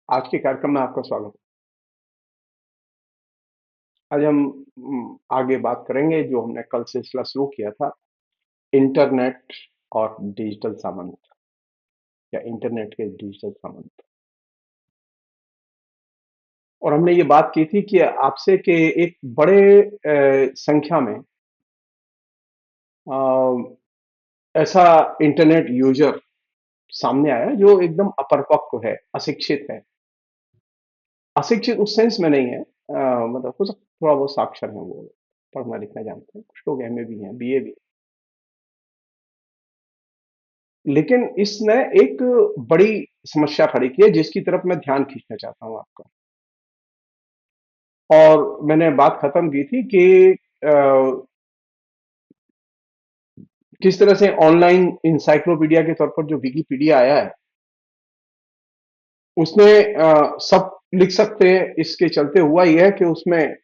आज के कार्यक्रम में आपका स्वागत है। आज हम आगे बात करेंगे जो हमने कल सिलसिला शुरू किया था, इंटरनेट और डिजिटल सामंत या इंटरनेट के डिजिटल सामंत। और हमने ये बात की थी कि आपसे कि एक बड़े संख्या में अ, ऐसा इंटरनेट यूजर सामने आया जो एकदम अपरिपक्व है, अशिक्षित है। अशिक्षित उस सेंस में नहीं है, मतलब हो सकता थोड़ा बहुत साक्षर है, वो पढ़ना लिखना जानते हैं, कुछ लोग एमए भी हैं, बीए भी। लेकिन इसने एक बड़ी समस्या खड़ी की है जिसकी तरफ मैं ध्यान खींचना चाहता हूं आपका। और मैंने बात खत्म की थी कि किस तरह से ऑनलाइन इंसाइक्लोपीडिया के तौर पर जो विकिपीडिया आया है उसमें सब लिख सकते हैं। इसके चलते हुआ ही है कि उसमें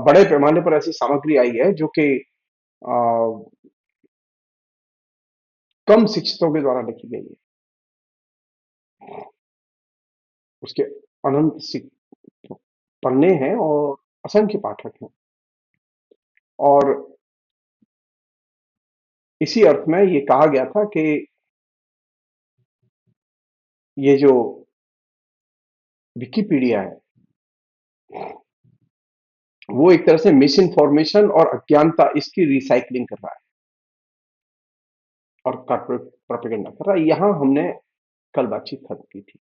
बड़े पैमाने पर ऐसी सामग्री आई है जो कि अ, कम शिक्षितों के द्वारा लिखी गई है। उसके अनंत पन्ने हैं और असंख्य पाठक हैं। और इसी अर्थ में ये कहा गया था कि ये जो विकिपीडिया है वो एक तरह से मिस इन्फॉर्मेशन और अज्ञानता इसकी रिसाइकलिंग कर रहा है और कॉर्पोरेट प्रोपेगेंडा कर रहा है। यहां हमने कल बातचीत खत्म की थी।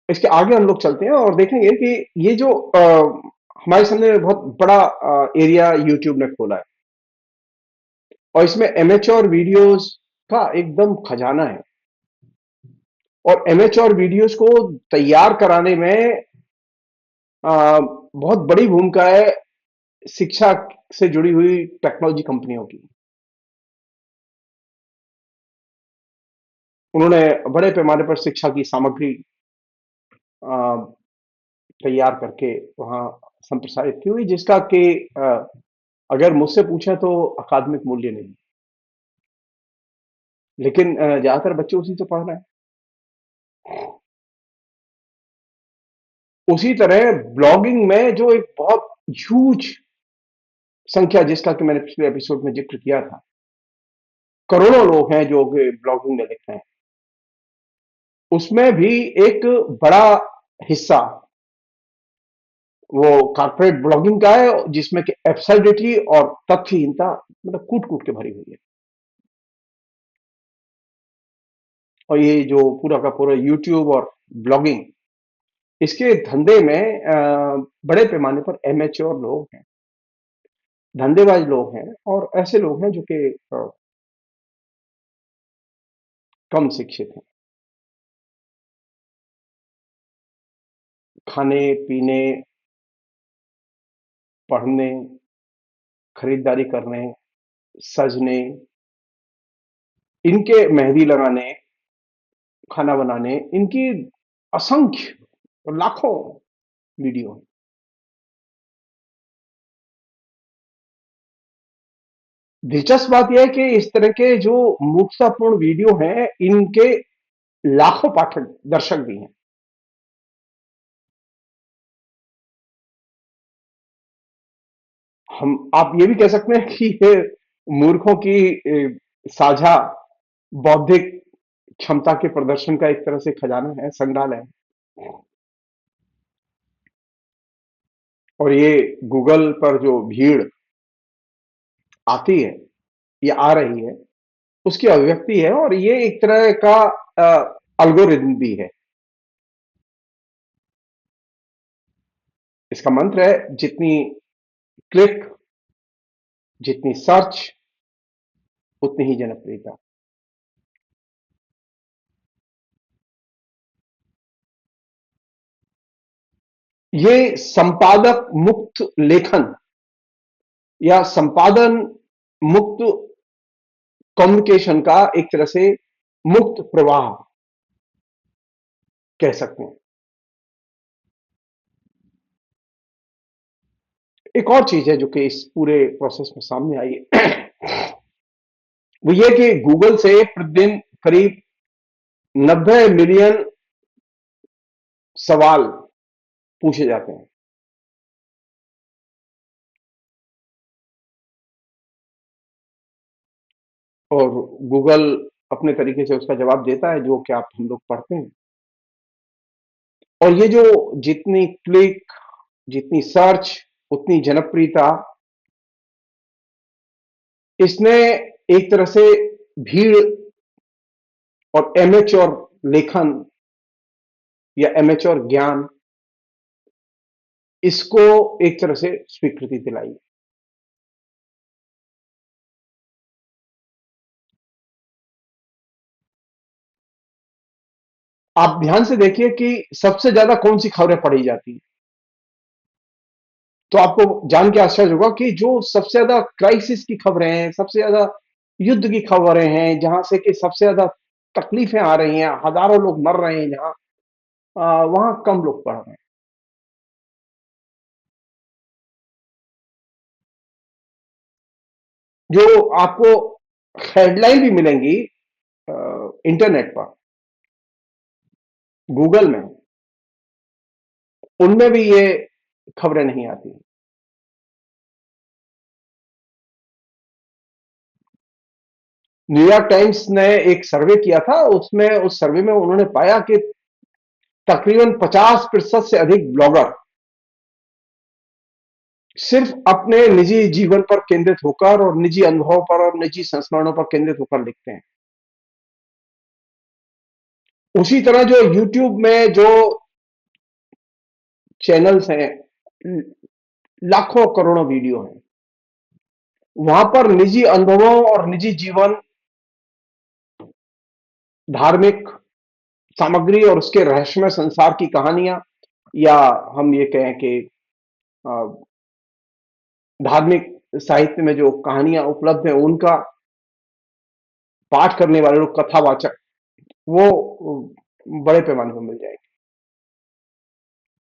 इसके आगे हम लोग चलते हैं और देखेंगे कि ये जो हमारे सामने बहुत बड़ा एरिया यूट्यूब ने खोला है और इसमें एमेच्योर वीडियोस का एकदम खजाना है। और एमेच्योर वीडियोस को तैयार कराने में बहुत बड़ी भूमिका है शिक्षा से जुड़ी हुई टेक्नोलॉजी कंपनियों की। उन्होंने बड़े पैमाने पर शिक्षा की सामग्री अ, तैयार करके वहां संप्रसारित की हुई, जिसका कि अगर मुझसे पूछे तो अकादमिक मूल्य नहीं, लेकिन ज्यादातर बच्चे उसी से पढ़ रहे हैं। उसी तरह ब्लॉगिंग में जो एक बहुत ह्यूज संख्या, जिसका कि मैंने पिछले एपिसोड में जिक्र किया था, करोड़ों लोग हैं जो कि ब्लॉगिंग में लिख रहे हैं, उसमें भी एक बड़ा हिस्सा वो कॉर्पोरेट ब्लॉगिंग का है, जिसमें कि एब्सर्डिटी और तथ्यहीनता मतलब कूट कूट के भरी हुई है। और ये जो पूरा का पूरा यूट्यूब और ब्लॉगिंग, इसके धंधे में बड़े पैमाने पर एमेच्योर लोग हैं, धंधेबाज लोग हैं और ऐसे लोग हैं जो कि कम शिक्षित हैं। खाने पीने, पढ़ने, खरीदारी करने, सजने, इनके मेहंदी लगाने, खाना बनाने, इनकी असंख्य और लाखों वीडियो हैं। दिलचस्प बात यह है कि इस तरह के जो मूर्खतापूर्ण वीडियो हैं, इनके लाखों पाठक दर्शक भी हैं। हम आप ये भी कह सकते हैं कि ये मूर्खों की साझा बौद्धिक क्षमता के प्रदर्शन का एक तरह से खजाना है, संग्रहालय है। और ये गूगल पर जो भीड़ आती है या आ रही है, उसकी अभिव्यक्ति है। और ये एक तरह का अल्गोरिदम भी है। इसका मंत्र है, जितनी क्लिक, जितनी सर्च, उतनी ही जनप्रियता। ये संपादक मुक्त लेखन या संपादन मुक्त कम्युनिकेशन का एक तरह से मुक्त प्रवाह कह सकते हैं। एक और चीज है जो कि इस पूरे प्रोसेस में सामने आई है, वो ये कि गूगल से प्रतिदिन करीब 90 मिलियन सवाल पूछे जाते हैं और गूगल अपने तरीके से उसका जवाब देता है जो कि आप हम लोग पढ़ते हैं। और ये जो जितनी क्लिक, जितनी सर्च, उतनी जनप्रियता, इसने एक तरह से भीड़ और एमेच्योर लेखन या एमेच्योर ज्ञान, इसको एक तरह से स्वीकृति दिलाई। आप ध्यान से देखिए कि सबसे ज्यादा कौन सी खबरें पढ़ी जाती हैं, तो आपको जान के आश्चर्य होगा कि जो सबसे ज्यादा क्राइसिस की खबरें हैं, सबसे ज्यादा युद्ध की खबरें हैं, जहां से कि सबसे ज्यादा तकलीफें आ रही हैं, हजारों लोग मर रहे हैं, जहां वहां कम लोग पढ़ रहे हैं। जो आपको हेडलाइन भी मिलेंगी इंटरनेट पर, गूगल में, उनमें भी ये खबरें नहीं आती। न्यूयॉर्क टाइम्स ने एक सर्वे किया था, उसमें उस सर्वे में उन्होंने पाया कि तकरीबन 50% से अधिक ब्लॉगर सिर्फ अपने निजी जीवन पर केंद्रित होकर और निजी अनुभव पर और निजी संस्मरणों पर केंद्रित होकर लिखते हैं। उसी तरह जो यूट्यूब में जो चैनल्स हैं, लाखों करोड़ों वीडियो हैं, वहां पर निजी अनुभवों और निजी जीवन, धार्मिक सामग्री और उसके रहस्यमय संसार की कहानियां, या हम ये कहें कि अ, धार्मिक साहित्य में जो कहानियां उपलब्ध हैं, उनका पाठ करने वाले लोग, कथावाचक, वो बड़े पैमाने पर मिल जाएंगे।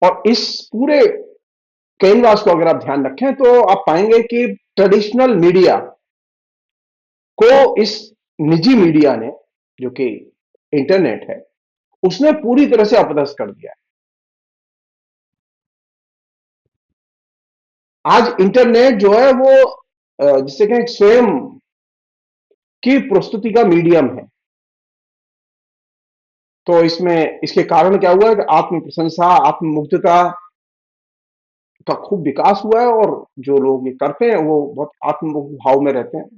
और इस पूरे कैनवास को अगर आप ध्यान रखें तो आप पाएंगे कि ट्रेडिशनल मीडिया को इस निजी मीडिया ने, जो कि इंटरनेट है, उसने पूरी तरह से अपदस्थ कर दिया है। आज इंटरनेट जो है वो जिसे कहें स्वयं की प्रस्तुति का मीडियम है। तो इसमें इसके कारण क्या हुआ है कि आत्म प्रशंसा, आत्ममुग्धता का खूब विकास हुआ है, और जो लोग ये करते हैं वो बहुत आत्ममुग्ध भाव में रहते हैं।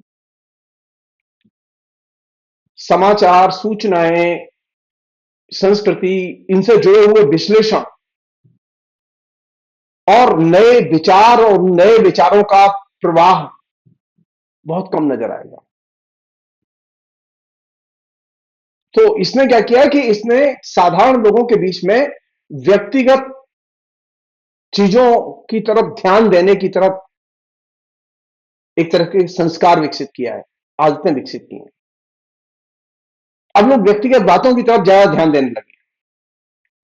समाचार, सूचनाएं, संस्कृति, इनसे जुड़े हुए विश्लेषण और नए विचार और नए विचारों का प्रवाह बहुत कम नजर आएगा। तो इसने क्या किया कि इसने साधारण लोगों के बीच में व्यक्तिगत चीजों की तरफ ध्यान देने की तरफ एक तरह के संस्कार विकसित किया है, आदतें विकसित की हैं। अब लोग व्यक्तिगत बातों की तरफ ज्यादा ध्यान देने लगे,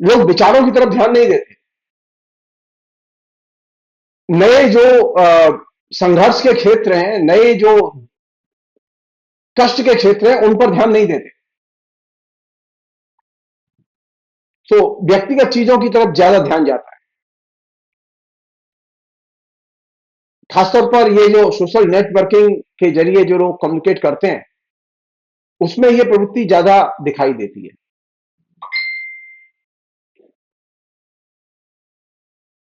लोग विचारों की तरफ ध्यान नहीं देते। नए जो संघर्ष के क्षेत्र हैं, नए जो कष्ट के क्षेत्र हैं, उन पर ध्यान नहीं देते। तो व्यक्तिगत चीजों की तरफ ज्यादा ध्यान जाता है। खासतौर पर ये जो सोशल नेटवर्किंग के जरिए जो लोग कम्युनिकेट करते हैं, उसमें ये प्रवृत्ति ज्यादा दिखाई देती है।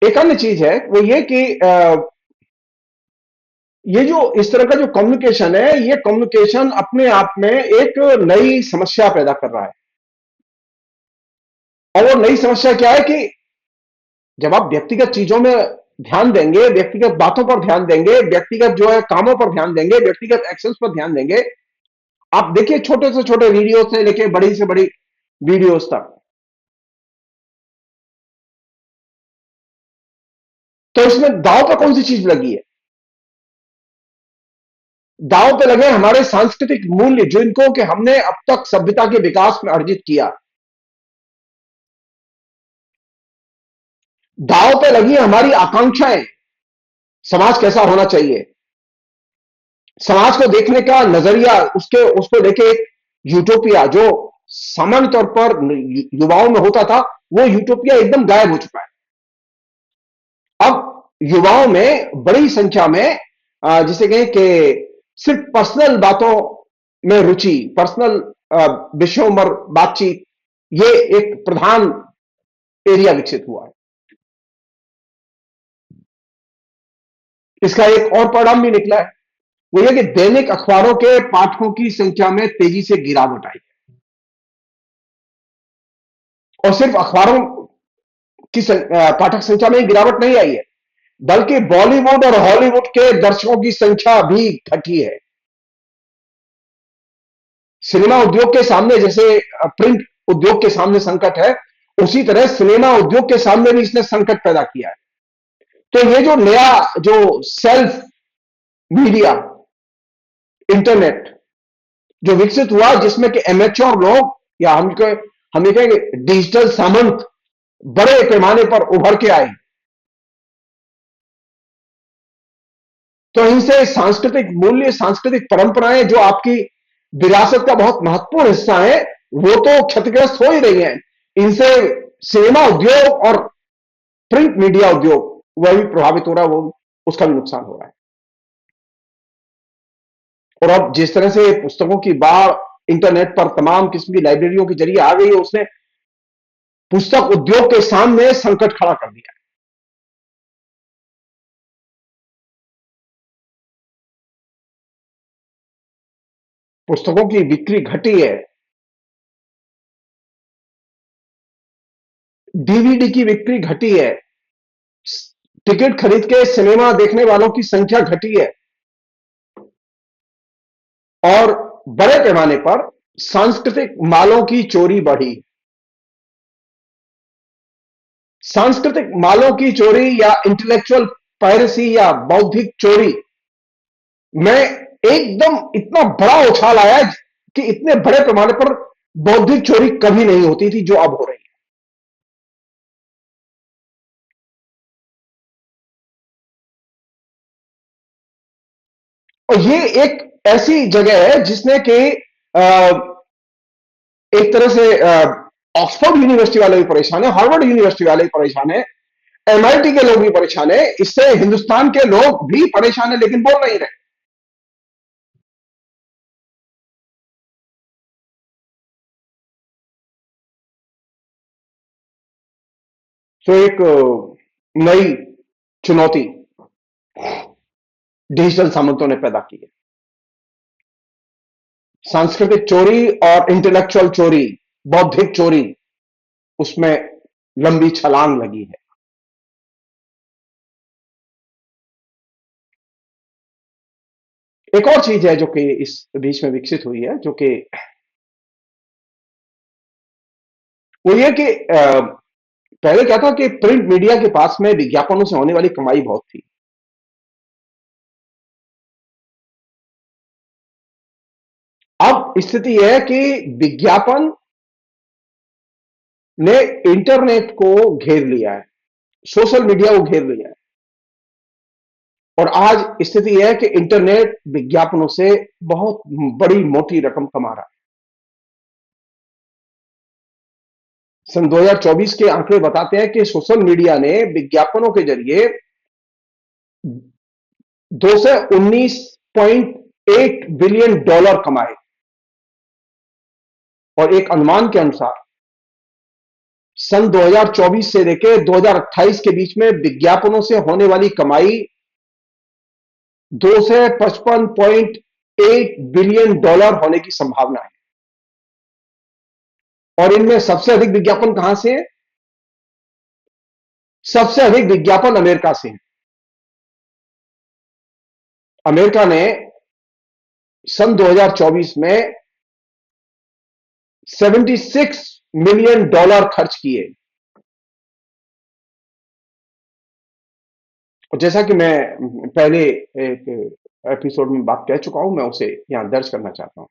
एक अन्य चीज है वो ये कि ये जो इस तरह का जो कम्युनिकेशन है, ये कम्युनिकेशन अपने आप में एक नई समस्या पैदा कर रहा है। और वो नई समस्या क्या है कि जब आप व्यक्तिगत चीजों में ध्यान देंगे, व्यक्तिगत बातों पर ध्यान देंगे, व्यक्तिगत जो है कामों पर ध्यान देंगे, व्यक्तिगत एक्शंस पर ध्यान देंगे, आप देखिए छोटे से छोटे वीडियो से लेके बड़ी से बड़ी वीडियोस तक, तो इसमें दांव पे कौन सी चीज लगी है? दांव पे लगे हमारे सांस्कृतिक मूल्य, जिनको कि हमने अब तक सभ्यता के विकास में अर्जित किया। दांव पे लगी हमारी आकांक्षाएं, समाज कैसा होना चाहिए, समाज को देखने का नजरिया, उसके उसको लेके एक यूटोपिया जो सामान्य तौर पर युवाओं में होता था, वो यूटोपिया एकदम गायब हो चुका है। अब युवाओं में बड़ी संख्या में जिसे कहें कि सिर्फ पर्सनल बातों में रुचि, पर्सनल विषयों पर बातचीत, ये एक प्रधान एरिया विकसित हुआ है। इसका एक और परिणाम भी निकला है, वो ये कि दैनिक अखबारों के पाठकों की संख्या में तेजी से गिरावट आई। और सिर्फ अखबारों की पाठक संख्या में गिरावट नहीं आई है, बल्कि बॉलीवुड और हॉलीवुड के दर्शकों की संख्या भी घटी है। सिनेमा उद्योग के सामने जैसे प्रिंट उद्योग के सामने संकट है, उसी तरह सिनेमा उद्योग के सामने भी इसने संकट पैदा किया है। तो ये जो नया जो सेल्फ मीडिया इंटरनेट जो विकसित हुआ, जिसमें कि एमेच्योर लोग या हम ये कहेंगे डिजिटल सामंत बड़े पैमाने पर उभर के आए, तो इनसे सांस्कृतिक मूल्य, सांस्कृतिक परंपराएं जो आपकी विरासत का बहुत महत्वपूर्ण हिस्सा है, वो तो क्षतिग्रस्त हो ही रही हैं। इनसे सिनेमा उद्योग और प्रिंट मीडिया उद्योग वह भी प्रभावित हो रहा है, वो उसका भी नुकसान हो रहा है। और अब जिस तरह से पुस्तकों की बाढ़ इंटरनेट पर तमाम किस्म की लाइब्रेरियों के जरिए आ गई है, उसने पुस्तक उद्योग के सामने संकट खड़ा कर दिया है। पुस्तकों की बिक्री घटी है, डीवीडी की बिक्री घटी है, टिकट खरीद के सिनेमा देखने वालों की संख्या घटी है, और बड़े पैमाने पर सांस्कृतिक मालों की चोरी बढ़ी। सांस्कृतिक मालों की चोरी या इंटेलेक्चुअल पायरेसी या बौद्धिक चोरी में एकदम इतना बड़ा उछाल आया कि इतने बड़े पैमाने पर बौद्धिक चोरी कभी नहीं होती थी जो अब हो रही है। और ये एक ऐसी जगह है जिसने कि एक तरह से ऑक्सफोर्ड यूनिवर्सिटी वाले भी परेशान है, हार्वर्ड यूनिवर्सिटी वाले भी परेशान है, एमआईटी के लोग भी परेशान है, इससे हिंदुस्तान के लोग भी परेशान है, लेकिन बोल नहीं रहे। तो एक नई चुनौती डिजिटल सामंतों ने पैदा की है। सांस्कृतिक चोरी और इंटेलेक्चुअल चोरी, बौद्धिक चोरी, उसमें लंबी छलांग लगी है। एक और चीज है जो कि इस बीच में विकसित हुई है, जो कि वो ये कि पहले क्या था कि प्रिंट मीडिया के पास में विज्ञापनों से होने वाली कमाई बहुत थी। अब स्थिति यह है कि विज्ञापन ने इंटरनेट को घेर लिया है, सोशल मीडिया को घेर लिया है, और आज स्थिति यह है कि इंटरनेट विज्ञापनों से बहुत बड़ी मोटी रकम कमा रहा है। सन 2024 के आंकड़े बताते हैं कि सोशल मीडिया ने विज्ञापनों के जरिए 219.8 बिलियन डॉलर कमाए, और एक अनुमान के अनुसार सन 2024 से लेकर 2028 के बीच में विज्ञापनों से होने वाली कमाई 255.8 बिलियन डॉलर होने की संभावना है। और इनमें सबसे अधिक विज्ञापन कहां से है? सबसे अधिक विज्ञापन अमेरिका से है। अमेरिका ने सन 2024 में 76 मिलियन डॉलर खर्च किए। और जैसा कि मैं पहले एक एपिसोड में बात कह चुका हूं, मैं उसे यहां दर्ज करना चाहता हूं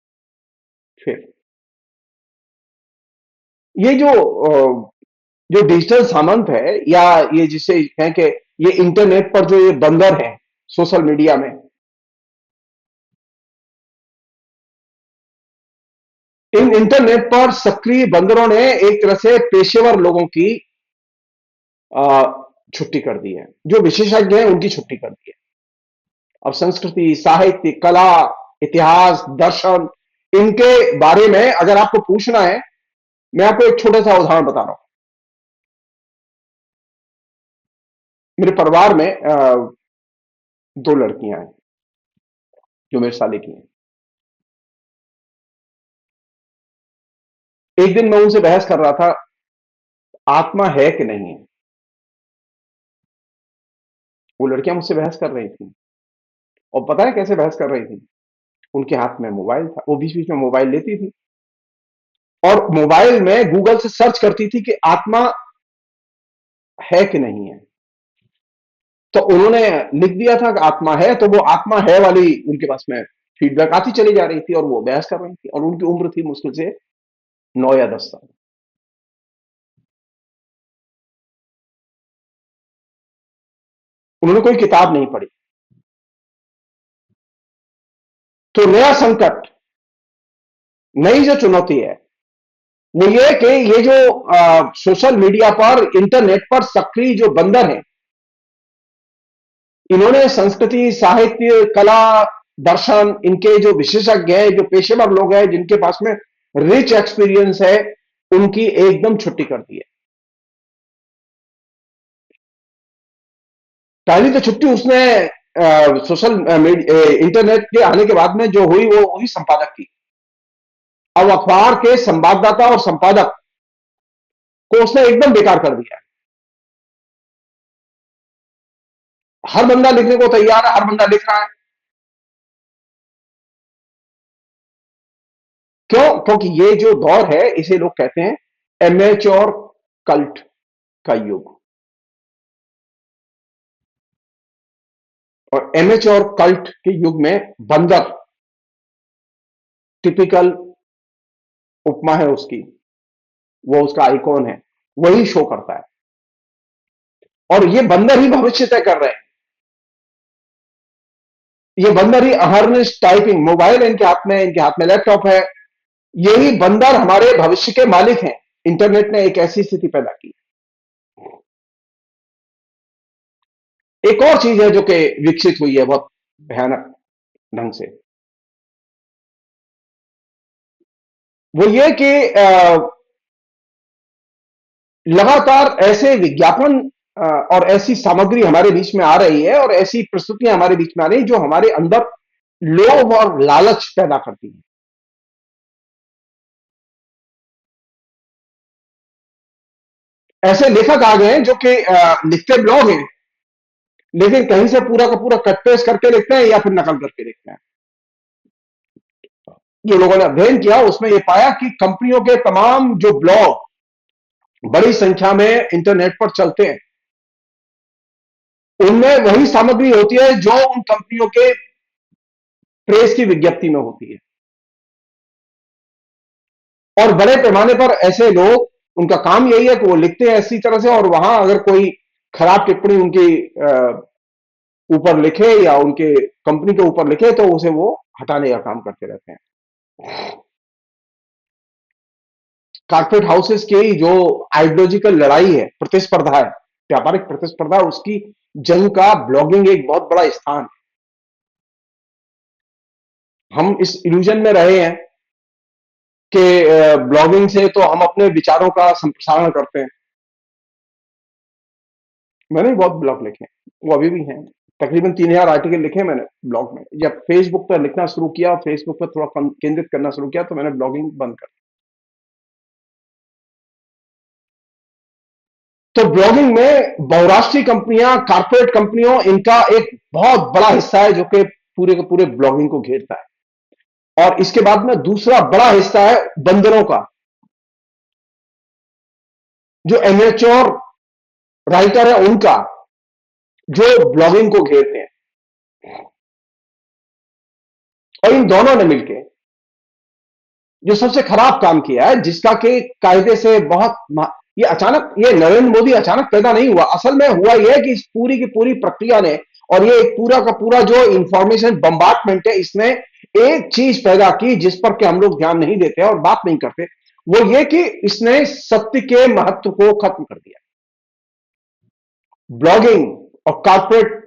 फिर। ये जो डिजिटल सामंत है, या ये जिसे कहें कि ये इंटरनेट पर जो ये बंदर है सोशल मीडिया में, इन इंटरनेट पर सक्रिय बंदरों ने एक तरह से पेशेवर लोगों की आ, छुट्टी कर दी है, जो विशेषज्ञ हैं उनकी छुट्टी कर दी है। अब संस्कृति, साहित्य, कला, इतिहास, दर्शन, इनके बारे में अगर आपको पूछना है, मैं आपको एक छोटा सा उदाहरण बता रहा हूं। मेरे परिवार में दो लड़कियां हैं जो मेरे साले की हैं। एक दिन मैं उनसे बहस कर रहा था, आत्मा है कि नहीं है। वो लड़कियां मुझसे बहस कर रही थी, और पता है कैसे बहस कर रही थी? उनके हाथ में मोबाइल था, वो बीच बीच में मोबाइल लेती थी और मोबाइल में गूगल से सर्च करती थी कि आत्मा है कि नहीं है। तो उन्होंने लिख दिया था कि आत्मा है, तो वो आत्मा है वाली उनके पास में फीडबैक आती चली जा रही थी, और वो बहस कर रही थी, और उनकी उम्र थी मुश्किल से 9 या 10 साल। उन्होंने कोई किताब नहीं पढ़ी। तो नया संकट, नई जो चुनौती है वो ये कि ये जो सोशल मीडिया पर, इंटरनेट पर सक्रिय जो बंदर हैं, इन्होंने संस्कृति, साहित्य, कला, दर्शन, इनके जो विशेषज्ञ हैं, जो पेशेवर लोग हैं, जिनके पास में रिच एक्सपीरियंस है, उनकी एकदम छुट्टी कर दी है। पहली तो छुट्टी उसने सोशल इंटरनेट के आने के बाद में जो हुई, वो हुई संपादक की। अब अखबार के संवाददाता और संपादक को उसने एकदम बेकार कर दिया। हर बंदा लिखने को तैयार है, हर बंदा लिख रहा है। क्यों? क्योंकि ये जो दौर है, इसे लोग कहते हैं एमेच्योर कल्ट का युग। और एमेच्योर कल्ट के युग में बंदर टिपिकल उपमा है उसकी, वो उसका आइकॉन है, वही शो करता है। और ये बंदर ही भविष्य तय कर रहे हैं। ये बंदर ही अहर्निश टाइपिंग, मोबाइल इनके हाथ में, इनके हाथ में लैपटॉप है, यही बंदर हमारे भविष्य के मालिक हैं। इंटरनेट ने एक ऐसी स्थिति पैदा की। एक और चीज है जो कि विकसित हुई है बहुत भयानक ढंग से, वो ये कि लगातार ऐसे विज्ञापन और ऐसी सामग्री हमारे बीच में आ रही है, और ऐसी प्रस्तुतियां हमारे बीच में आ रही हैं जो हमारे अंदर लोभ और लालच पैदा करती है। ऐसे लेखक आ गए हैं जो कि लिखते ब्लॉग हैं, लेकिन कहीं से पूरा का पूरा कट पेस्ट करके लिखते हैं या फिर नकल करके लिखते हैं। जो लोगों ने अध्ययन किया उसमें यह पाया कि कंपनियों के तमाम जो ब्लॉग बड़ी संख्या में इंटरनेट पर चलते हैं, उनमें वही सामग्री होती है जो उन कंपनियों के प्रेस की विज्ञप्ति में होती है। और बड़े पैमाने पर ऐसे लोग, उनका काम यही है कि वो लिखते हैं ऐसी तरह से, और वहां अगर कोई खराब टिप्पणी उनकी ऊपर लिखे या उनके कंपनी के ऊपर लिखे, तो उसे वो हटाने का काम करते रहते हैं। कारपेट हाउसेस की जो आइडियोलॉजिकल लड़ाई है, प्रतिस्पर्धा है, व्यापारिक प्रतिस्पर्धा, उसकी जंग का ब्लॉगिंग एक बहुत बड़ा स्थान है। हम इस इल्यूजन में रहे हैं कि ब्लॉगिंग से तो हम अपने विचारों का संप्रसारण करते हैं। मैंने भी बहुत ब्लॉग लिखे हैं, वो अभी भी हैं। तकरीबन 3000 आर्टिकल लिखे हैं मैंने ब्लॉग में। जब फेसबुक पर लिखना शुरू किया, फेसबुक पर थोड़ा केंद्रित करना शुरू किया, तो मैंने ब्लॉगिंग बंद कर दी। तो ब्लॉगिंग में बहुराष्ट्रीय कंपनियां, कारपोरेट कंपनियों, इनका एक बहुत बड़ा हिस्सा है जो कि पूरे के पूरे ब्लॉगिंग को घेरता है। और इसके बाद में दूसरा बड़ा हिस्सा है बंदरों का, जो एमेच्योर राइटर है उनका, जो ब्लॉगिंग को घेरते हैं। और इन दोनों ने मिलकर जो सबसे खराब काम किया है, जिसका कि कायदे से ये अचानक, ये नरेंद्र मोदी अचानक पैदा नहीं हुआ। असल में हुआ यह कि इस पूरी की पूरी प्रक्रिया ने और ये एक पूरा का पूरा जो इंफॉर्मेशन बम्बार्टमेंट है, इसने एक चीज पैदा की जिस पर कि हम लोग ध्यान नहीं देते और बात नहीं करते, वो ये कि इसने सत्य के महत्व को खत्म कर दिया। ब्लॉगिंग और कारपोरेट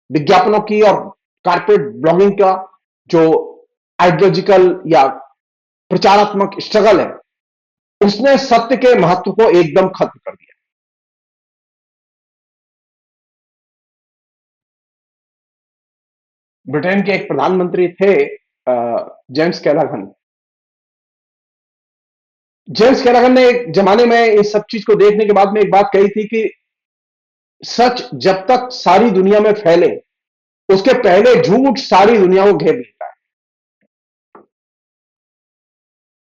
विज्ञापनों की और कारपोरेट ब्लॉगिंग का जो आइडियोलॉजिकल या प्रचारात्मक स्ट्रगल है, उसने सत्य के महत्व को एकदम खत्म कर दिया। ब्रिटेन के एक प्रधानमंत्री थे, जेम्स कैलागन। जेम्स कैलागन ने एक जमाने में इस सब चीज को देखने के बाद में एक बात कही थी कि सच जब तक सारी दुनिया में फैले, उसके पहले झूठ सारी दुनिया को घेर लेता है।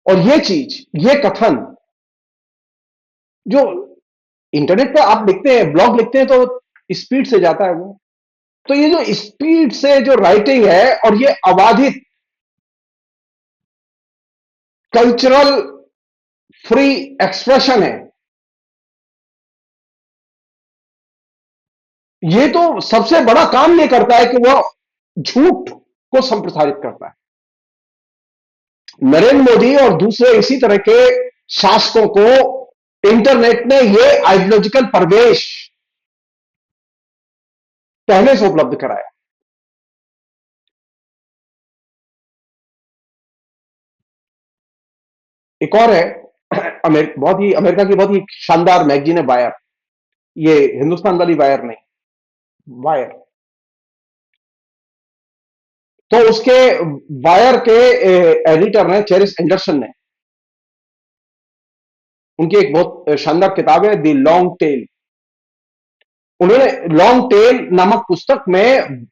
और ये चीज, ये कथन जो इंटरनेट पे आप लिखते हैं, ब्लॉग लिखते हैं, तो स्पीड से जाता है वो। तो ये जो स्पीड से जो राइटिंग है और ये अबाधित कल्चरल फ्री एक्सप्रेशन है, ये तो सबसे बड़ा काम ये करता है कि वो झूठ को संप्रसारित करता है। नरेंद्र मोदी और दूसरे इसी तरह के शासकों को इंटरनेट ने ये आइडियोलॉजिकल प्रवेश पहले से उपलब्ध कराया। एक और है, बहुत ही अमेरिका की बहुत ही शानदार मैगजीन है वायर। ये हिंदुस्तान वाली वायर नहीं, वायर। तो उसके वायर के एडिटर ने, चेरिस एंडरसन ने, उनकी एक बहुत शानदार किताब है द लॉन्ग टेल। उन्होंने लॉन्ग टेल नामक पुस्तक में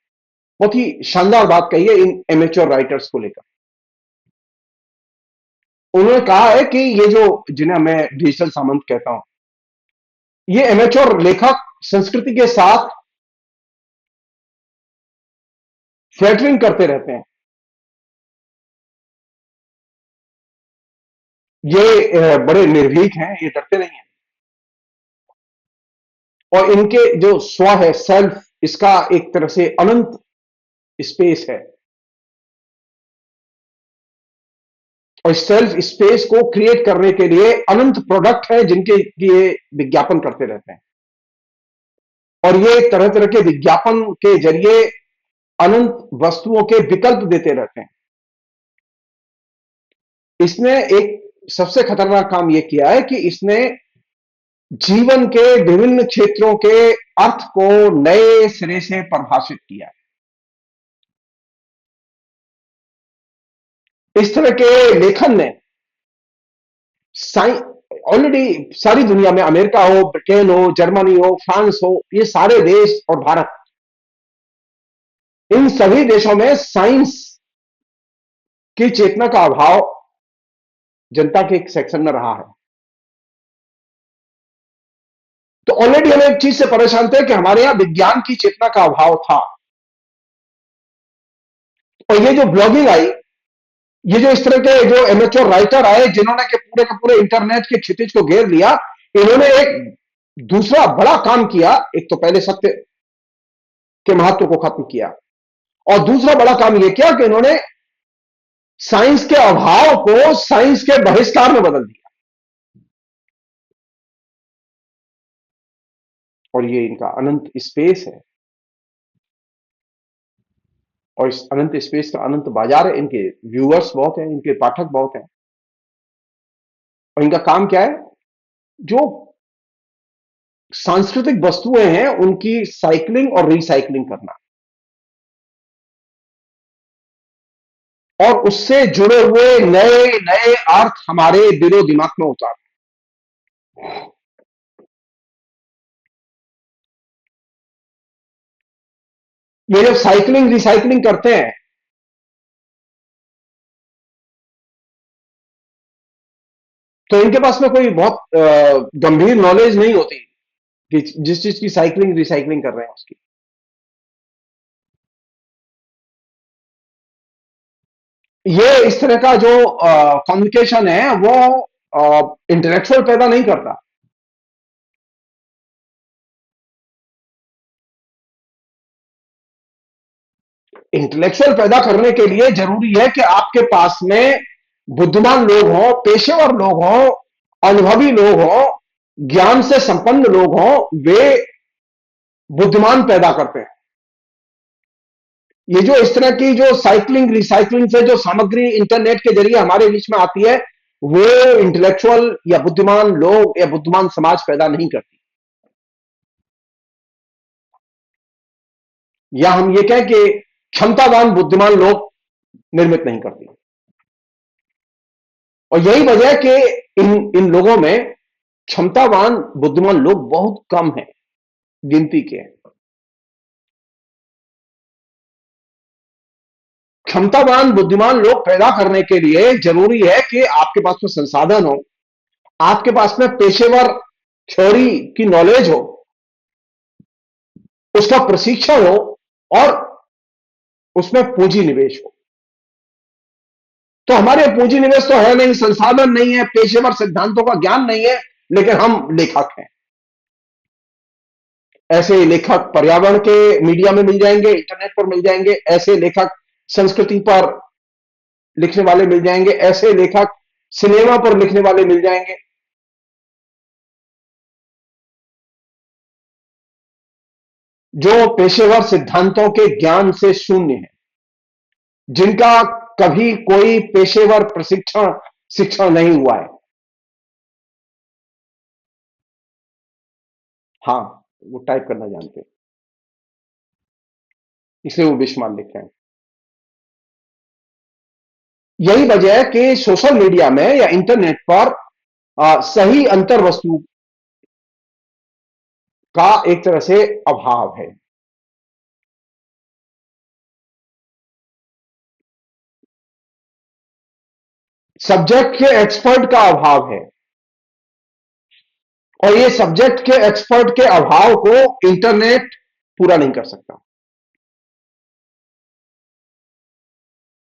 बहुत ही शानदार बात कही है इन एमेच्योर राइटर्स को लेकर। उन्होंने कहा है कि ये जो, जिन्हें मैं डिजिटल सामंत कहता हूं, ये एमेच्योर लेखक संस्कृति के साथ फ्लैटरिंग करते रहते हैं। ये बड़े निर्भीक हैं, ये डरते नहीं हैं। और इनके जो स्व है, सेल्फ, इसका एक तरह से अनंत स्पेस है। और सेल्फ स्पेस को क्रिएट करने के लिए अनंत प्रोडक्ट है जिनके लिए विज्ञापन करते रहते हैं। और ये तरह तरह के विज्ञापन के जरिए अनंत वस्तुओं के विकल्प देते रहते हैं। इसने एक सबसे खतरनाक काम यह किया है कि इसने जीवन के विभिन्न क्षेत्रों के अर्थ को नए सिरे से परिभाषित किया। इस तरह के लेखन ने ऑलरेडी सारी दुनिया में, अमेरिका हो, ब्रिटेन हो, जर्मनी हो, फ्रांस हो, ये सारे देश और भारत, इन सभी देशों में साइंस की चेतना का अभाव जनता के एक सेक्शन में रहा है। तो ऑलरेडी हम एक चीज से परेशान थे कि हमारे यहां विज्ञान की चेतना का अभाव था। और ये जो ब्लॉगिंग आई, ये जो इस तरह के जो एमेच्योर राइटर आए जिन्होंने के पूरे इंटरनेट के क्षितिज को घेर लिया, इन्होंने एक दूसरा बड़ा काम किया। एक तो पहले सत्य के महत्व को खत्म किया, और दूसरा बड़ा काम यह किया कि इन्होंने साइंस के अभाव को साइंस के बहिष्कार में बदल दिया। और ये इनका अनंत स्पेस है, और इस अनंत स्पेस का अनंत बाजार है। इनके व्यूअर्स बहुत हैं, इनके पाठक बहुत हैं। और इनका काम क्या है? जो सांस्कृतिक वस्तुएं हैं उनकी साइक्लिंग और रिसाइक्लिंग करना, और उससे जुड़े हुए नए नए अर्थ हमारे दिलो दिमाग में उतारना। ये जब साइक्लिंग रिसाइक्लिंग करते हैं, तो इनके पास में कोई बहुत गंभीर नॉलेज नहीं होती कि जिस चीज की साइक्लिंग रिसाइक्लिंग कर रहे हैं उसकी। ये इस तरह का जो कम्युनिकेशन है वो इंटेलेक्चुअल पैदा नहीं करता। इंटेलेक्चुअल पैदा करने के लिए जरूरी है कि आपके पास में बुद्धिमान लोग हों, पेशेवर लोग हों, अनुभवी लोग हों, ज्ञान से संपन्न लोग हों। वे बुद्धिमान पैदा करते हैं। ये जो इस तरह की जो साइक्लिंग रिसाइक्लिंग से जो सामग्री इंटरनेट के जरिए हमारे बीच में आती है, वो इंटेलेक्चुअल या बुद्धिमान लोग या बुद्धिमान समाज पैदा नहीं करती। या हम ये कहें कि क्षमतावान बुद्धिमान लोग निर्मित नहीं करती। और यही वजह है कि इन इन लोगों में क्षमतावान बुद्धिमान लोग बहुत कम हैं, गिनती के। क्षमतावान बुद्धिमान लोग पैदा करने के लिए जरूरी है कि आपके पास में संसाधन हो, आपके पास में पेशेवर थ्योरी की नॉलेज हो, उसका प्रशिक्षण हो और उसमें पूंजी निवेश हो। तो हमारे पूंजी निवेश तो है नहीं, संसाधन नहीं है, पेशेवर सिद्धांतों का ज्ञान नहीं है, लेकिन हम लेखक हैं। ऐसे लेखक पर्यावरण के मीडिया में मिल जाएंगे, इंटरनेट पर मिल जाएंगे। ऐसे लेखक संस्कृति पर लिखने वाले मिल जाएंगे। ऐसे लेखक सिनेमा पर लिखने वाले मिल जाएंगे। जो पेशेवर सिद्धांतों के ज्ञान से शून्य है, जिनका कभी कोई पेशेवर प्रशिक्षण शिक्षण नहीं हुआ है। हाँ, वो टाइप करना जानते हैं, इसलिए वो विश्वमान लिख रहे हैं। यही वजह है कि सोशल मीडिया में या इंटरनेट पर सही अंतर वस्तु का एक तरह से अभाव है। सब्जेक्ट के एक्सपर्ट का अभाव है। और ये सब्जेक्ट के एक्सपर्ट के अभाव को इंटरनेट पूरा नहीं कर सकता।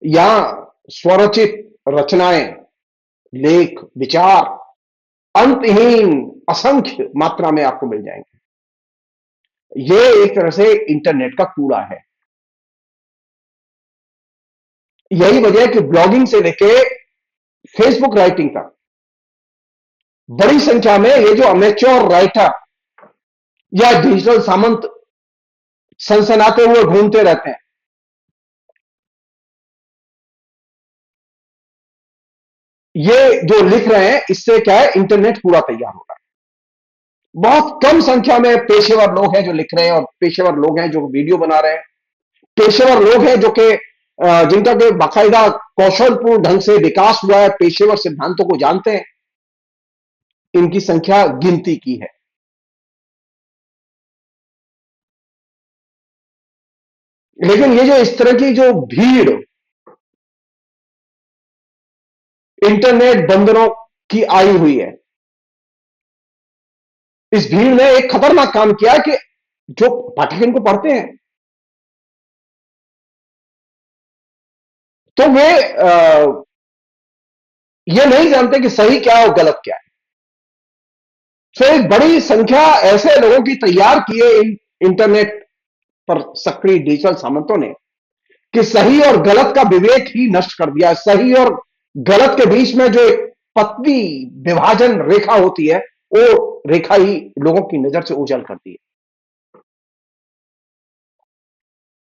या स्वरचित रचनाएं, लेख, विचार अंतहीन असंख्य मात्रा में आपको मिल जाएंगे। ये एक तरह से इंटरनेट का कूड़ा है। यही वजह है कि ब्लॉगिंग से लेके फेसबुक राइटिंग तक बड़ी संख्या में ये जो अमेच्योर राइटर या डिजिटल सामंत सनसनाते हुए घूमते रहते हैं, ये जो लिख रहे हैं, इससे क्या है, इंटरनेट पूरा तैयार हो रहा है। बहुत कम संख्या में पेशेवर लोग हैं जो लिख रहे हैं, और पेशेवर लोग हैं जो वीडियो बना रहे हैं। पेशेवर लोग हैं जो कि जिनका के बाकायदा कौशलपूर्ण ढंग से विकास हुआ है, पेशेवर सिद्धांतों को जानते हैं, इनकी संख्या गिनती की है। लेकिन ये जो इस तरह की जो भीड़ इंटरनेट बंदरों की आई हुई है, इस भीड़ ने एक खतरनाक काम किया कि जो पाठक इनको पढ़ते हैं, तो वे ये नहीं जानते कि सही क्या है और गलत क्या है। तो एक बड़ी संख्या ऐसे लोगों की तैयार की है इन इंटरनेट पर सक्रिय डिजिटल सामंतों ने, कि सही और गलत का विवेक ही नष्ट कर दिया। सही और गलत के बीच में जो एक पतली विभाजन रेखा होती है, वो रेखा ही लोगों की नजर से ओझल करती है।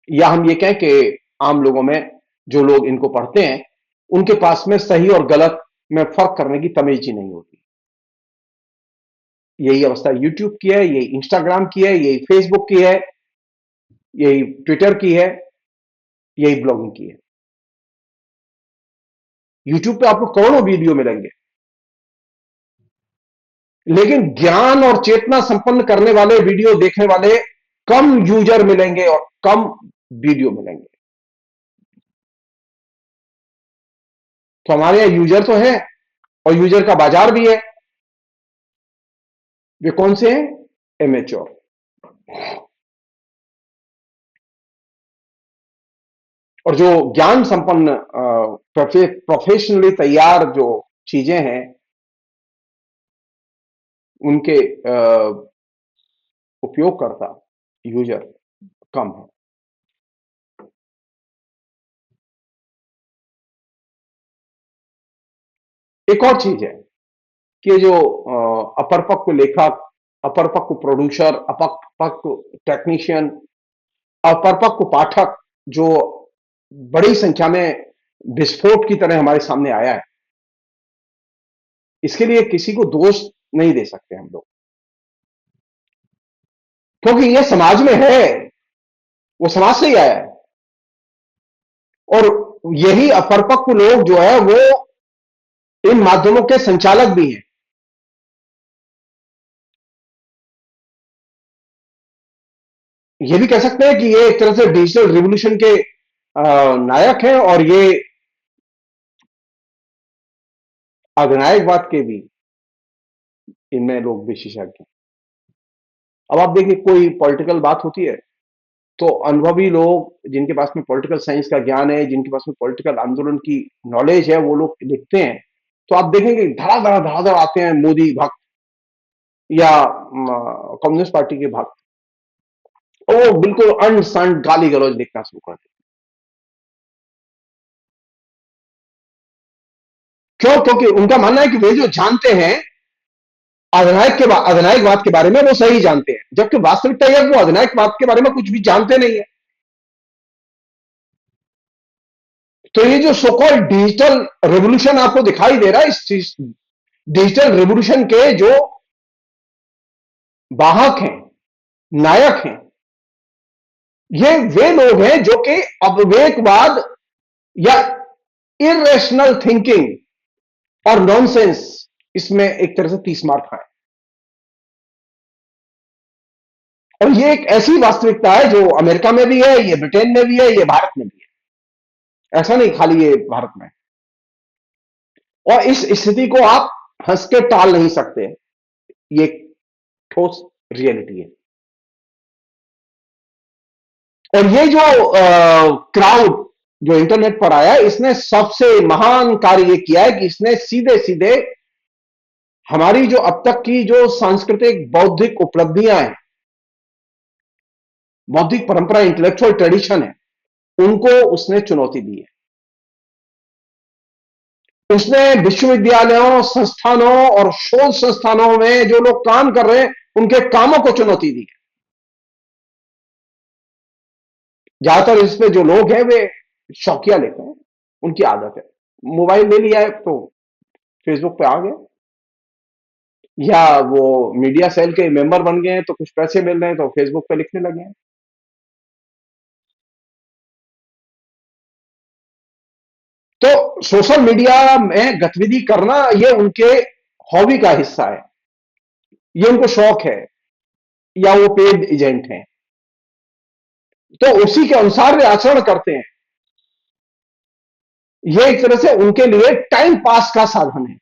या हम ये कहें कि आम लोगों में जो लोग इनको पढ़ते हैं, उनके पास में सही और गलत में फर्क करने की तमीज ही नहीं होती। यही अवस्था यूट्यूब की है, यही इंस्टाग्राम की है, यही फेसबुक की है, यही ट्विटर की है, यही ब्लॉगिंग की है। यूट्यूब पे आपको करोड़ों वीडियो मिलेंगे, लेकिन ज्ञान और चेतना संपन्न करने वाले वीडियो देखने वाले कम यूजर मिलेंगे और कम वीडियो मिलेंगे। तो हमारे यहां यूजर तो है, और यूजर का बाजार भी है। वे कौन से हैं? एमेच्योर। और जो ज्ञान संपन्न प्रोफेशनली तैयार जो चीजें हैं, उनके उपयोगकर्ता यूजर कम है। एक और चीज है कि ये जो अपरपक्व लेखक, अपरपक्व प्रोड्यूसर, अपरपक्व टेक्नीशियन, अपरपक्व पाठक जो बड़ी संख्या में विस्फोट की तरह हमारे सामने आया है, इसके लिए किसी को दोष नहीं दे सकते हम लोग, क्योंकि ये समाज में है, वो समाज से ही आया है। और यही अपरपक्व लोग जो है वो इन माध्यमों के संचालक भी हैं। ये भी कह सकते हैं कि ये एक तरह से डिजिटल रिवॉल्यूशन के नायक हैं, और ये अधिनायकवाद के भी इनमें लोग विशेषज्ञ हैं। अब आप देखिए, कोई पॉलिटिकल बात होती है तो अनुभवी लोग, जिनके पास में पॉलिटिकल साइंस का ज्ञान है, जिनके पास में पॉलिटिकल आंदोलन की नॉलेज है, वो लोग लिखते हैं। तो आप देखेंगे धड़ाधड़ धड़ाधड़ आते हैं मोदी भक्त या कम्युनिस्ट पार्टी के भक्त, और वो बिल्कुल अंड संड गाली गलौज लिखना शुरू कर देते। क्यों? क्योंकि उनका मानना है कि वे जो जानते हैं अधिनायकवाद के बारे में, वो सही जानते हैं, जबकि वास्तविकता यह है वो अधिनायकवाद के बारे में कुछ भी जानते नहीं है। तो ये जो सोकॉल्ड डिजिटल रेवोल्यूशन आपको दिखाई दे रहा है, इस डिजिटल रेवोल्यूशन के जो वाहक हैं, नायक हैं, ये वे लोग हैं जो कि अविवेकवाद या इरेशनल थिंकिंग और नॉनसेंस, इसमें एक तरह से 30 मार खाए। और ये एक ऐसी वास्तविकता है जो अमेरिका में भी है, ये ब्रिटेन में भी है, ये भारत में भी है। ऐसा नहीं खाली ये भारत में। और इस स्थिति को आप हंस के टाल नहीं सकते, ये ठोस रियलिटी है। और ये जो क्राउड जो इंटरनेट पर आया है, इसने सबसे महान कार्य ये किया है कि इसने सीधे सीधे हमारी जो अब तक की जो सांस्कृतिक बौद्धिक उपलब्धियां हैं, बौद्धिक परंपरा, इंटेलेक्चुअल ट्रेडिशन है, उनको उसने चुनौती दी है। उसने विश्वविद्यालयों, संस्थानों और शोध संस्थानों में जो लोग काम कर रहे हैं, उनके कामों को चुनौती दी है। ज्यादातर इसमें जो लोग हैं वे शौकिया लेते हैं, उनकी आदत है, मोबाइल ले लिया है तो फेसबुक पे आ गए, या वो मीडिया सेल के मेंबर बन गए हैं तो कुछ पैसे मिल रहे हैं तो फेसबुक पे लिखने लगे हैं। तो सोशल मीडिया में गतिविधि करना ये उनके हॉबी का हिस्सा है, ये उनको शौक है, या वो पेड एजेंट हैं, तो उसी के अनुसार वे आचरण करते हैं। ये एक तरह से उनके लिए टाइम पास का साधन है।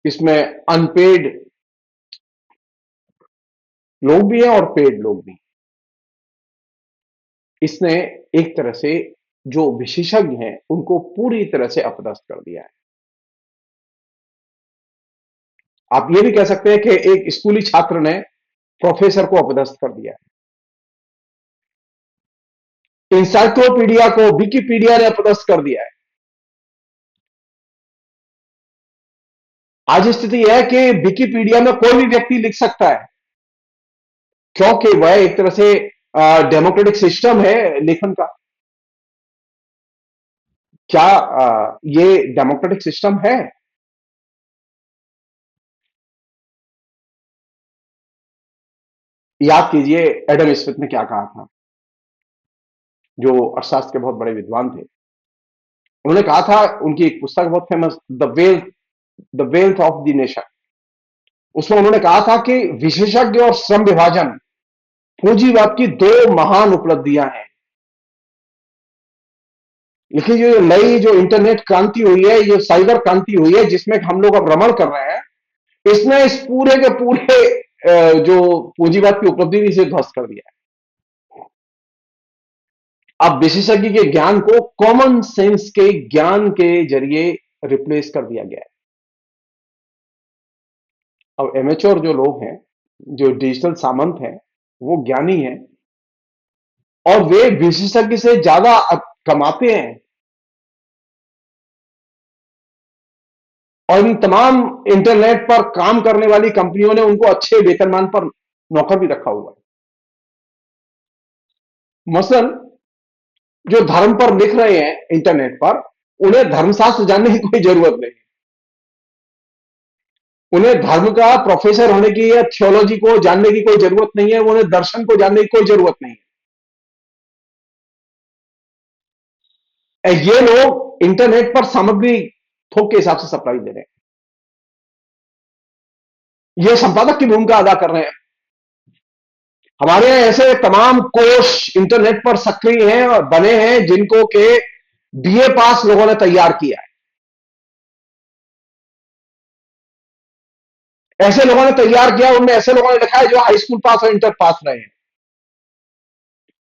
इसमें अनपेड लोग भी हैं और पेड लोग भी। इसने एक तरह से जो विशेषज्ञ हैं उनको पूरी तरह से अपदस्थ कर दिया है। आप ये भी कह सकते हैं कि एक स्कूली छात्र ने प्रोफेसर को अपदस्थ कर दिया है, इंसाइक्लोपीडिया को विकिपीडिया ने अपदस्थ कर दिया है। आज स्थिति यह है कि विकिपीडिया में कोई भी व्यक्ति लिख सकता है, क्योंकि वह एक तरह से डेमोक्रेटिक सिस्टम है लेखन का। क्या ये डेमोक्रेटिक सिस्टम है? याद कीजिए एडम स्मिथ ने क्या कहा था, जो अर्थशास्त्र के बहुत बड़े विद्वान थे। उन्होंने कहा था, उनकी एक पुस्तक बहुत famous, the wealth of the nation, उसमें उन्होंने कहा था कि विशेषज्ञ और श्रम विभाजन पूंजीवाद की दो महान उपलब्धियां हैं। लेकिन ये नई जो इंटरनेट क्रांति हुई है, ये साइबर क्रांति हुई है, जिसमें हम लोग अब रमण कर रहे हैं, इसने इस पूरे के पूरे जो पूंजीवाद की उपलब्धि इसे ध्वस्त कर दिया है। अब विशेषज्ञ के ज्ञान को कॉमन सेंस के ज्ञान के जरिए रिप्लेस कर दिया गया है। अब एमेच्योर जो लोग हैं, जो डिजिटल सामंत हैं, वो ज्ञानी हैं और वे विशेषज्ञ से ज्यादा कमाते हैं, और इन तमाम इंटरनेट पर काम करने वाली कंपनियों ने उनको अच्छे वेतनमान पर नौकर भी रखा हुआ है। मसलन जो धर्म पर लिख रहे हैं इंटरनेट पर, उन्हें धर्मशास्त्र जानने की कोई जरूरत नहीं। उन्हें धर्म का प्रोफेसर होने की या थियोलॉजी को जानने की कोई जरूरत नहीं है, उन्हें दर्शन को जानने की कोई जरूरत नहीं है। ये लोग इंटरनेट पर सामग्री थोक के हिसाब से सप्लाई दे रहे हैं। ये संपादक की भूमिका अदा कर रहे हैं। हमारे यहाँ ऐसे तमाम कोर्स इंटरनेट पर सक्रिय हैं और बने हैं जिनको के बीए पास लोगों ने तैयार किया है। ऐसे लोगों ने तैयार किया, उनमें ऐसे लोगों ने लिखा है जो हाई स्कूल पास और इंटर पास रहे हैं।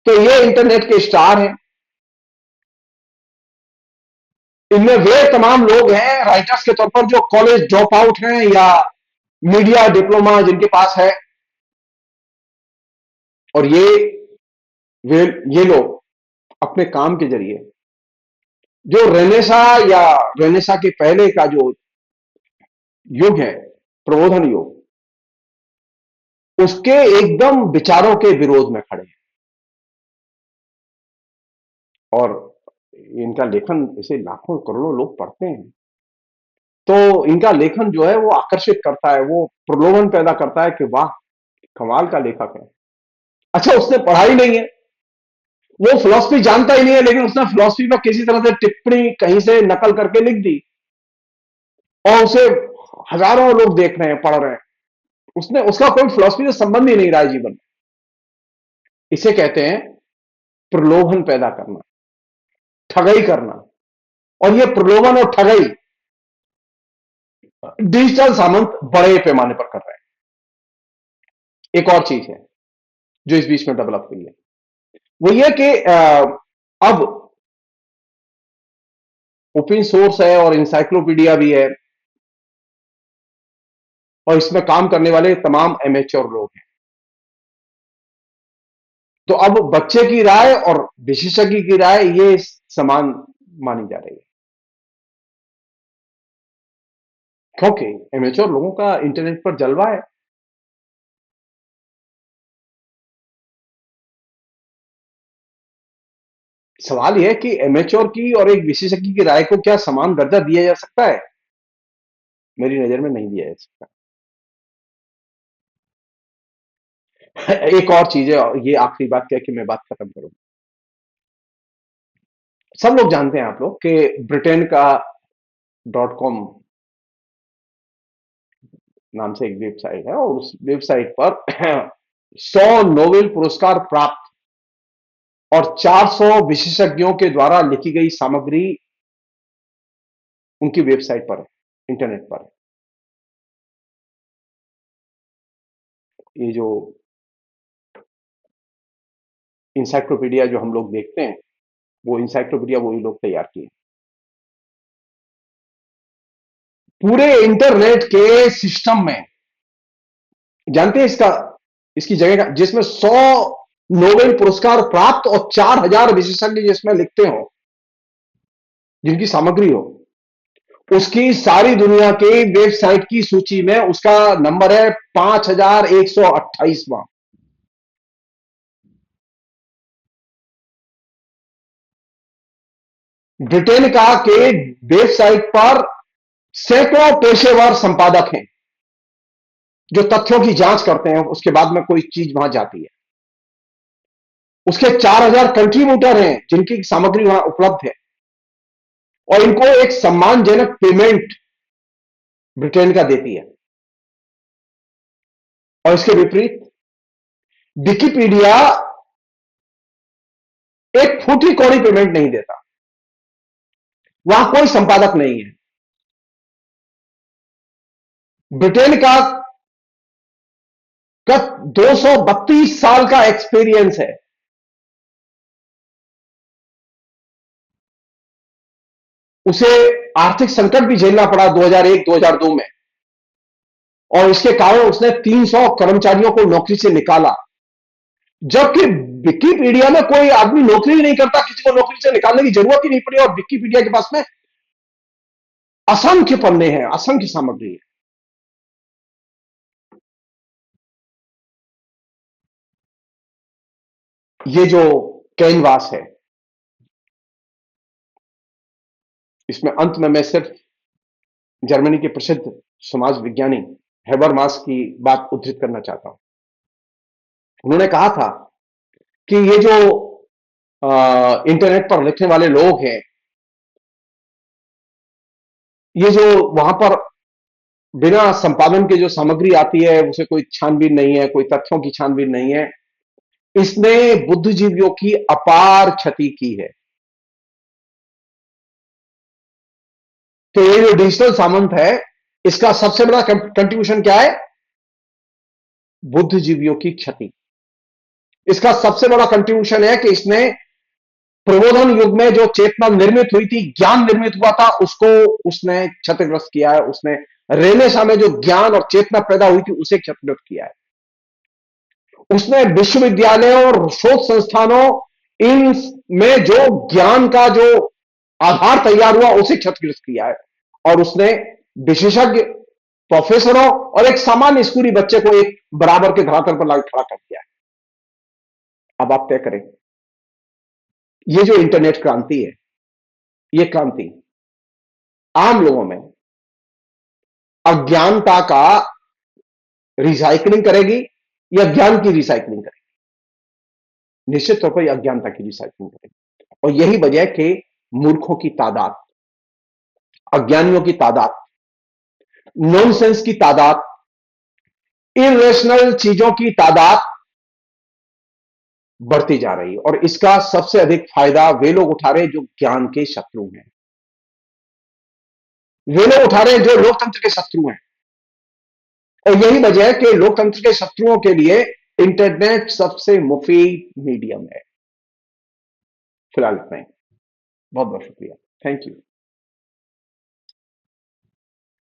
तो ये इंटरनेट के स्टार हैं। इनमें वे तमाम लोग हैं राइटर्स के तौर पर जो कॉलेज ड्रॉप आउट हैं या मीडिया डिप्लोमा जिनके पास है। और वे ये लोग अपने काम के जरिए जो रेनेसा या रेनेसा के पहले का जो युग है, प्रबोधन युग, उसके एकदम विचारों के विरोध में खड़े हैं। और इनका लेखन इसे लाखों करोड़ों लोग पढ़ते हैं, तो इनका लेखन जो है वो आकर्षित करता है, वो प्रलोभन पैदा करता है कि वाह, कमाल का लेखक है। अच्छा, उसने पढ़ाई नहीं है, वो फिलॉसफी जानता ही नहीं है, लेकिन उसने फिलॉसफी पर किसी तरह से टिप्पणी कहीं से नकल करके लिख दी और उसे हजारों लोग देख रहे हैं, पढ़ रहे हैं। उसने उसका कोई फिलॉसफी से संबंध ही नहीं रहा है जीवन में। इसे कहते हैं प्रलोभन पैदा करना, ठगई करना। और ये प्रलोभन और ठगई डिजिटल सामंत बड़े पैमाने पर कर रहे हैं। एक और चीज है जो इस बीच में डेवलप हुई है, वो ये कि अब ओपन सोर्स है और इंसाइक्लोपीडिया भी है, और इसमें काम करने वाले तमाम एमेच्योर लोग हैं। तो अब बच्चे की राय और विशेषज्ञ की राय ये समान मानी जा रही है, क्योंकि एमेच्योर लोगों का इंटरनेट पर जलवा है। सवाल यह है कि एमेच्योर की और एक विशेषज्ञ की राय को क्या समान दर्जा दिया जा सकता है? मेरी नजर में नहीं दिया जा सकता। एक और चीज है, और ये आखिरी बात क्या कि मैं बात खत्म करूं। सब लोग जानते हैं, आप लोग, कि ब्रिटेन का .com नाम से एक वेबसाइट है, और उस वेबसाइट पर 100 नोबेल पुरस्कार प्राप्त और 400 विशेषज्ञों के द्वारा लिखी गई सामग्री उनकी वेबसाइट पर है, इंटरनेट पर है। ये जो इंसाइक्लोपीडिया जो हम लोग देखते हैं, वो इंसाइक्लोपीडिया वही लोग तैयार किए। पूरे इंटरनेट के सिस्टम में जानते हैं इसकी जगह का, जिसमें 100 नोबेल पुरस्कार प्राप्त और 4000 विशेषज्ञ जिसमें लिखते हो, जिनकी सामग्री हो, उसकी सारी दुनिया की वेबसाइट की सूची में उसका नंबर है 5128वां। ब्रिटेन का के वेबसाइट पर सैकड़ों पेशेवर संपादक हैं जो तथ्यों की जांच करते हैं, उसके बाद में कोई चीज वहां जाती है। उसके 4000 कंट्रीब्यूटर हैं जिनकी सामग्री वहां उपलब्ध है, और इनको एक सम्मानजनक पेमेंट ब्रिटेन का देती है। और इसके विपरीत विकिपीडिया एक फूटी कौड़ी पेमेंट नहीं देता, वहां कोई संपादक नहीं है। ब्रिटेन का 232 साल का एक्सपीरियंस है। उसे आर्थिक संकट भी झेलना पड़ा 2001-2002 में, और इसके कारण उसने 300 कर्मचारियों को नौकरी से निकाला। जबकि विकिपीडिया में कोई आदमी नौकरी नहीं करता, किसी को नौकरी से निकालने की जरूरत ही नहीं पड़ी, और विकिपीडिया के पास में असंख्य पन्ने हैं, असंख्य सामग्री है। ये जो कैनवास है, इसमें अंत में मैं सिर्फ जर्मनी के प्रसिद्ध समाज विज्ञानी हेबरमास की बात उद्धृत करना चाहता हूं। उन्होंने कहा था कि ये जो इंटरनेट पर लिखने वाले लोग हैं, ये जो वहां पर बिना संपादन के जो सामग्री आती है, उसे कोई छानबीन नहीं है, कोई तथ्यों की छानबीन नहीं है, इसने बुद्धिजीवियों की अपार क्षति की है। तो ये जो डिजिटल सामंत है, इसका सबसे बड़ा कंट्रीब्यूशन क्या है? बुद्धिजीवियों की क्षति। इसका सबसे बड़ा कंट्रीब्यूशन है कि इसने प्रबोधन युग में जो चेतना निर्मित हुई थी, ज्ञान निर्मित हुआ था, उसको उसने क्षतिग्रस्त किया है। उसने रेनेसा में जो ज्ञान और चेतना पैदा हुई थी, उसे क्षतिग्रस्त किया है। उसने विश्वविद्यालयों और शोध संस्थानों इन में जो ज्ञान का जो आधार तैयार हुआ, उसे क्षतिग्रस्त किया है। और उसने विशेषज्ञ प्रोफेसरों और एक सामान्य स्कूली बच्चे को एक बराबर के धरातल पर लाकर खड़ा कर दिया है। अब आप तय करें, ये जो इंटरनेट क्रांति है, ये क्रांति आम लोगों में अज्ञानता का रिसाइकलिंग करेगी या ज्ञान की रिसाइकलिंग करेगी? निश्चित तौर पर यह अज्ञानता की रिसाइकलिंग करेगी। और यही वजह है कि मूर्खों की तादाद, अज्ञानियों की तादाद, नॉनसेंस की तादाद, इरेशनल चीजों की तादाद बढ़ती जा रही है। और इसका सबसे अधिक फायदा वे लोग उठा रहे हैं जो ज्ञान के शत्रु हैं। वे लोग उठा रहे हैं जो लोकतंत्र के शत्रु हैं। और यही वजह है कि लोकतंत्र के शत्रुओं के लिए इंटरनेट सबसे मुफीद मीडियम है। फिलहाल इतना ही। बहुत बहुत शुक्रिया। Thank you.